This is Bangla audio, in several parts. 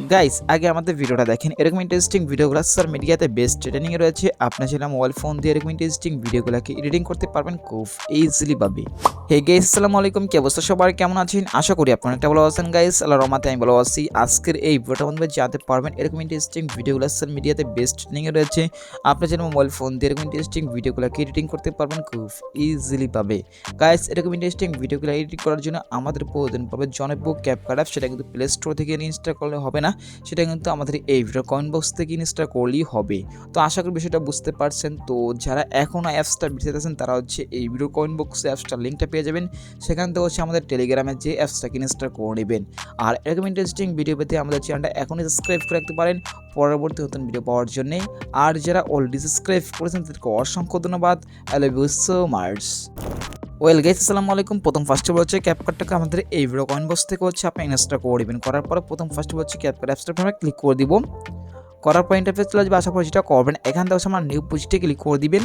গাইস আগে আমাদের ভিডিওটা দেখেন, এরকম ইন্টারেস্টিং ভিডিওগুলো সোশ্যাল মিডিয়াতে বেস্ট ট্রেন্ডিং এ রয়েছে। আপনার সেটা মোবাইল ফোন দিয়ে এরকম ইন্টারেস্টিং ভিডিওগুলোকে এডিটিং করতে পারবেন খুব ইজিলি ভাবে। হে গাইস, আসসালামু আলাইকুম, কি অবস্থা সবার, কেমন আছেন? আশা করি আপনারা একটা ভালো আছেন গাইস। আল্লাহর রহমতে আমি ভালো আছি। আজকের এই ভিডিওটার মধ্যে জানতে পারবেন এরকম ইন্টারেস্টিং ভিডিওগুলো সোশ্যাল মিডিয়াতে বেস্ট ট্রেন্ডিং এ রয়েছে। আপনার যেন মোবাইল ফোন দিয়ে এরকম ইন্টারেস্টিং ভিডিওগুলোকে এডিটিং করতে পারবেন খুব ইজিলি ভাবে। গাইস এরকম ইন্টারেস্টিং ভিডিওগুলো এডিট করার জন্য আমাদের প্রয়োজন পড়বে জনপ্রিয় ক্যাপকাট অ্যাপ। সেটা কিন্তু প্লে স্টোর থেকে ইনস্টল করলে হবে না, সেটা কিন্তু আমাদের এই ভিডিও কমেন্ট বক্স থেকে ইনস্টল করলেই হবে। তো আশা করি বিষয়টা বুঝতে পারছেন। তো যারা এখনও অ্যাপসটা ভিজিটেছেন তারা হচ্ছে এই ভিডিও কমেন্ট বক্সে অ্যাপসটার লিঙ্কটা পেয়ে যাবেন। সেখান থেকে হচ্ছে আমাদের টেলিগ্রামে যে অ্যাপসটাকে ইনস্টল করে নেবেন। আর এরকম ইন্টারেস্টিং ভিডিও পেতে আমাদের চ্যানেলটা এখনই সাবস্ক্রাইব করে রাখতে পারেন পরবর্তী নতুন ভিডিও পাওয়ার জন্যে। আর যারা অলরেডি সাবস্ক্রাইব করেছেন তাদেরকে অসংখ্য ধন্যবাদ। I love you so much. Well guys, আসসালামু আলাইকুম। প্রথম ফার্স্টে হচ্ছে ক্যাপকাটটাকে আমাদের এই ভিডিও কমেন্ট বক্স থেকে হচ্ছে আপনি ইনস্টল করে দেবেন। করার পরে প্রথম ফার্স্টে হচ্ছে ক্যাপকাট অ্যাপসটা আমরা ক্লিক করে দিব। করার পর ইন্টারফেস চলে আসবে। আশা করি যেটা করবেন এখান থেকে হচ্ছে আমার নিউ প্রজেক্টে ক্লিক করে দিবেন।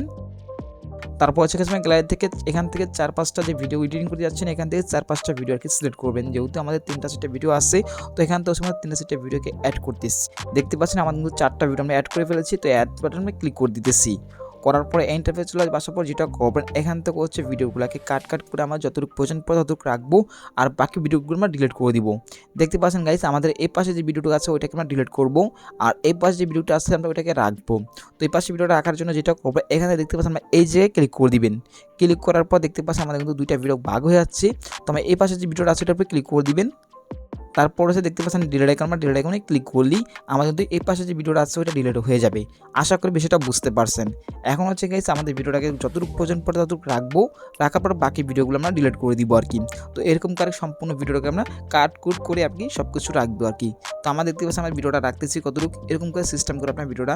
তারপর হচ্ছে গ্যালারি থেকে এখান থেকে 4-5টা যে ভিডিও এডিটিং করতে যাচ্ছেন এখান থেকে 4-5টা ভিডিও আর কি সিলেক্ট করবেন। যেহেতু আমাদের 3টা-4টা ভিডিও আছে, তো এখান থেকে আমরা 3টা-4টা ভিডিওকে অ্যাড করতেছি। দেখতে পাচ্ছেন আমাদের কিন্তু 4টা ভিডিও আমরা অ্যাড করে ফেলেছি। তো অ্যাড বাটনে ক্লিক করে দিতেছি। করার পরে ইন্টারফেস চলে আসবে। আসার পর যেটা করবেন এখান থেকে হচ্ছে ভিডিওগুলোকে কাট করে আমরা যতটুকু প্রয়োজন পড়ে ততটুকু রাখবো, আর বাকি ভিডিওগুলো আমরা ডিলিট করে দিব। দেখতে পাচ্ছেন গাইস আমাদের এই পাশে যে ভিডিওটা আছে ওইটাকে আমরা ডিলিট করব, আর এই পাশে যে ভিডিওটা আছে আমরা ওইটাকে রাখবো। তো এই পাশে ভিডিওটা রাখার জন্য যেটা করবো এখানে দেখতে পাচ্ছেন আমরা এই জায়গায় ক্লিক করে দিবেন। ক্লিক করার পর দেখতে পাচ্ছেন আমাদের কিন্তু 2টা ভিডিও ভাগ হয়ে যাচ্ছে। তো আমরা এই পাশে যে ভিডিওটা আছে ওটার উপরে ক্লিক করে দিবেন। তারপর হচ্ছে দেখতে পাচ্ছেন ডিলিট আইকন, আমরা ডিলিট আইকনে ক্লিক করলেই আমাদের কিন্তু এই পাশে যে ভিডিওটা আছে ওটা ডিলিট হয়ে যাবে। আশা করি বিষয়টা বুঝতে পারছেন। এখন হচ্ছে গাইস আমাদের ভিডিওটাকে যতটুকু প্রয়োজন পড়ে ততটুকু রাখবো, রাখার পর বাকি ভিডিওগুলো আমরা ডিলিট করে দিব আর কি। তো এরকম করে সম্পূর্ণ ভিডিওটাকে আমরা কাট করে আপনি সব কিছু রাখবো আর কি। তো আমরা দেখতে পাচ্ছি আমরা ভিডিওটা রাখতেছি কতটুকু, এরকম করে সিস্টেম করে আপনার ভিডিওটা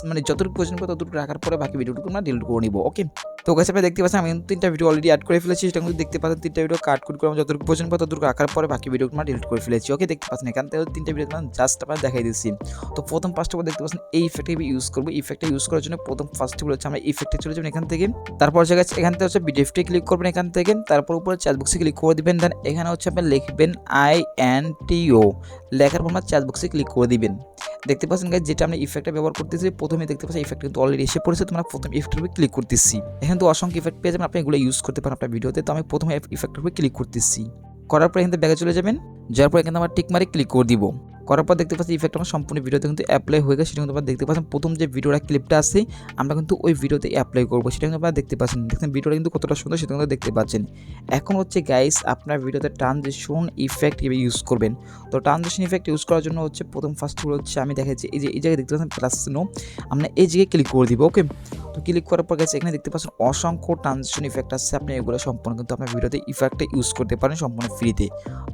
মানে যতটুকু প্রয়োজন পড়ে ততটুকু রাখার পরে বাকি ভিডিওটুকু আমরা ডিলিট করে নিব। ওকে, তো গাইস আপনি দেখতে পাচ্ছেন আমি 3টা ভিডিও অলরেডি অ্যাড করে ফেলেছি। সেটা কিন্তু দেখতে পাচ্ছেন 3টা ভিডিও কাট করে আমরা যতটুকু প্রয়োজন পড়ে ততটুকু রাখার পরে বাকি ভিডিওগুলো আমরা ডিলিট করে ফেলেছি। ওকে, দেখতে পাচ্ছেন এখান থেকে 3টা ভিডিও জাস্ট আপনার দেখাই দিচ্ছি। তো প্রথম ফার্স্ট অফ দেখতে পাচ্ছেন এই ইফেক্টটা ইউজ করবো। ইফেক্টটা ইউজ করার জন্য প্রথম ফার্স্ট হচ্ছে আমরা ইফেক্টে চলে যাবেন এখান থেকে। তারপর হচ্ছে এখান থেকে হচ্ছে বিডিএফটি ক্লিক করবেন এখান থেকে। তারপর উপরে চ্যাট বক্সে ক্লিক করে দিবেন। দেন এখানে হচ্ছে আপনি লিখবেন INTO, লেখার পর আপনার চ্যাট বক্সে ক্লিক করে দিবেন। দেখতে পাচ্ছেন গাইস যেটা আমরা ইফেক্টটা ব্যবহার করতেছি প্রথমে দেখতে পাচ্ছেন ইফেক্ট কিন্তু অলরেডি এসে পড়েছে। তোমরা প্রথম ইফেক্টের উপরে ক্লিক করতেছি। এখানে তো অসংখ্য ইফেক্ট পেয়ে যাবেন, আপনি এগুলো ইউজ করতে পারেন আপনার ভিডিওতে। তো আমি প্রথমে ইফেক্টের উপরে ক্লিক করতেছি। করার পর এখান থেকে ব্যাগে চলে যাবেন। যাওয়ার পর এখানে আমরা টিক মারি ক্লিক করে দিব। করার পর দেখতে পাচ্ছি ইফেক্ট আমার সম্পূর্ণ ভিডিওতে কিন্তু অ্যাপ্লাই হয়ে গেছে। সেটা কিন্তু আপনারা দেখতে পাচ্ছেন প্রথম যে ভিডিওটা ক্লিপটা আছে আমরা কিন্তু ওই ভিডিওতে অ্যাপ্লাই করবো। সেটা কিন্তু আপনারা দেখতে পাচ্ছেন। দেখছেন ভিডিওটা কিন্তু কতটা সুন্দর সেটা কিন্তু দেখতে পাচ্ছেন। এখন হচ্ছে গাইস আপনার ভিডিওতে ট্রানজিশন ইফেক্ট ইউজ করবেন। তো ট্রানজিশন ইফেক্ট ইউজ করার জন্য হচ্ছে প্রথম ফার্স্ট হচ্ছে আমি দেখাচ্ছি এই যে এই জায়গায় দেখতে পাচ্ছেন প্লাস চিহ্ন, আমরা এই জায়গায় ক্লিক করে দিব। ওকে, তো ক্লিক করার পর গাইস এখানে দেখতে পাচ্ছেন অসংখ্য ট্রানজিশন ইফেক্ট আছে। আপনি এগুলো সম্পূর্ণ কিন্তু আপনার ভিডিওতে ইফেক্টটা ইউজ করতে পারেন সম্পূর্ণ ফ্রিতে।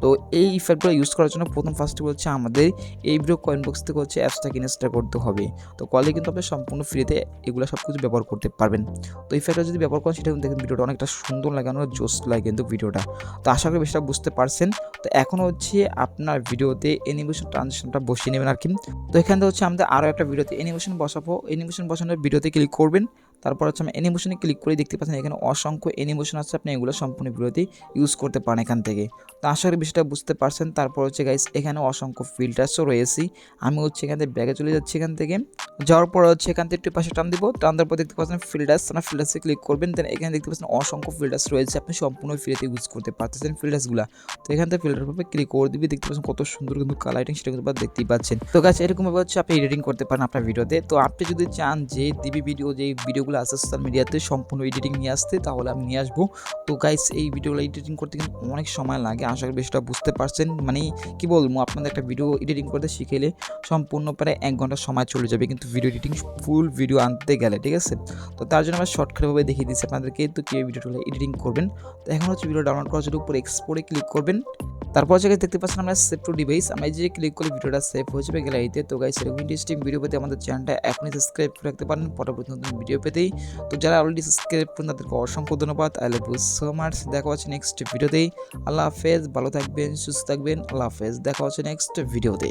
তো এই ইফেক্টগুলো ইউজ করার জন্য প্রথম ফার্স্ট হচ্ছে আমাদের এই ভিডিও কয়েন বক্স থেকে হচ্ছে অ্যাপসটাকে ইনস্টল করতে হবে। তো কলে কিন্তু আপনি সম্পূর্ণ ফ্রিতে এগুলো সব কিছু ব্যবহার করতে পারবেন। তো ইফেক্টটা যদি ব্যবহার করেন সেটা কিন্তু দেখেন ভিডিওটা অনেকটা সুন্দর লাগানো, জোস লাগে কিন্তু ভিডিওটা। তো আশা করি বিষয়টা বুঝতে পারছেন। তো এখন হচ্ছে আপনার ভিডিওতে অ্যানিমেশন ট্রানজিশনটা বসিয়ে নেবেন আর কি। তো এখান থেকে হচ্ছে আমাদের আরও একটা ভিডিওতে অ্যানিমেশন বসাবো। অ্যানিমেশন বসানোর ভিডিওতে ক্লিক করবেন। তারপর হচ্ছে আমি অ্যানিমেশনে ক্লিক করে দেখতে পাচ্ছেন এখানে অসংখ্য অ্যানিমেশন আছে, আপনি এগুলো সম্পূর্ণ ভিডিওতে ইউজ করতে পারেন এখান থেকে। তো আশা করি বিষয়টা বুঝতে পারছেন। তারপর হচ্ছে গাইস এখানে অসংখ্য ফিল্টার্সও রয়েছে। আমি হচ্ছে এখান থেকে ব্যাগে চলে যাচ্ছি। এখান থেকে যাওয়ার পর হচ্ছে এখান থেকে একটু পাশে টান দিব। টান দেওয়ার পর দেখতে পাচ্ছেন ফিল্টার্স, আপনার ফিল্টার্সে ক্লিক করবেন। দেন এখানে দেখতে পাচ্ছেন অসংখ্য ফিল্টার্স রয়েছে, আপনি সম্পূর্ণ ফ্রিতে ইউজ করতে পারতেছেন ফিল্টার্সগুলো। তো এখান থেকে ফিল্টার উপরে ক্লিক করে দিবি। দেখতে পাচ্ছেন কত সুন্দর কিন্তু কালারিং, সেটা কিন্তু দেখতেই পাচ্ছেন। তো গাইস এরকমভাবে হচ্ছে আপনি এডিটিং করতে পারেন আপনার ভিডিওতে। তো আপনি যদি চান যে দিবি ভিডিও যে ভিডিওগুলো আছে সোশ্যাল মিডিয়াতে সম্পূর্ণ এডিটিং নিয়ে আসতে, তাহলে আমি নিয়ে আসবো। তো গাইস এই ভিডিওগুলো এডিটিং করতে কিন্তু অনেক সময় লাগে, আশা করি বিষয়টা বুঝতে পারছেন। মানে কি বলবো, আপনাদের একটা ভিডিও এডিটিং করতে শিখেলে সম্পূর্ণ প্রায় 1 ঘন্টা সময় চলে যাবে কিন্তু ভিডিও এডিটিং ফুল ভিডিও আনতে গেলে, ঠিক আছে। তো তার জন্য আমরা শর্টকাটভাবে দেখিয়ে দিচ্ছি আপনাদেরকে তো কীভাবে ভিডিওগুলো এডিটিং করবেন। তো এখন হচ্ছে ভিডিও ডাউনলোড করার জন্য উপরে এক্সপোর্টে ক্লিক করবেন। তারপর হচ্ছে দেখতে পাচ্ছেন আমরা সেভ টু ডিভাইস, আমরা যে ক্লিক করলে ভিডিওটা সেভ হয়ে যাবে গ্যালারিতে। তো গাইস এরকম ইন্টারেস্টিং ভিডিও পেতে আমাদের চ্যানেলটা এখনই সাবস্ক্রাইব করে রাখতে পারেন পরবর্তী নতুন ভিডিও পেতেই। তো যারা অলরেডি সাবস্ক্রাইব করেন তাদেরকে অসংখ্য ধন্যবাদ। I love you so much. দেখা হচ্ছে নেক্সট ভিডিওতেই। আল্লাহ হাফেজ, ভালো থাকবেন, সুস্থ থাকবেন। আল্লাহ হাফেজ, দেখা হচ্ছে নেক্সট ভিডিওতে।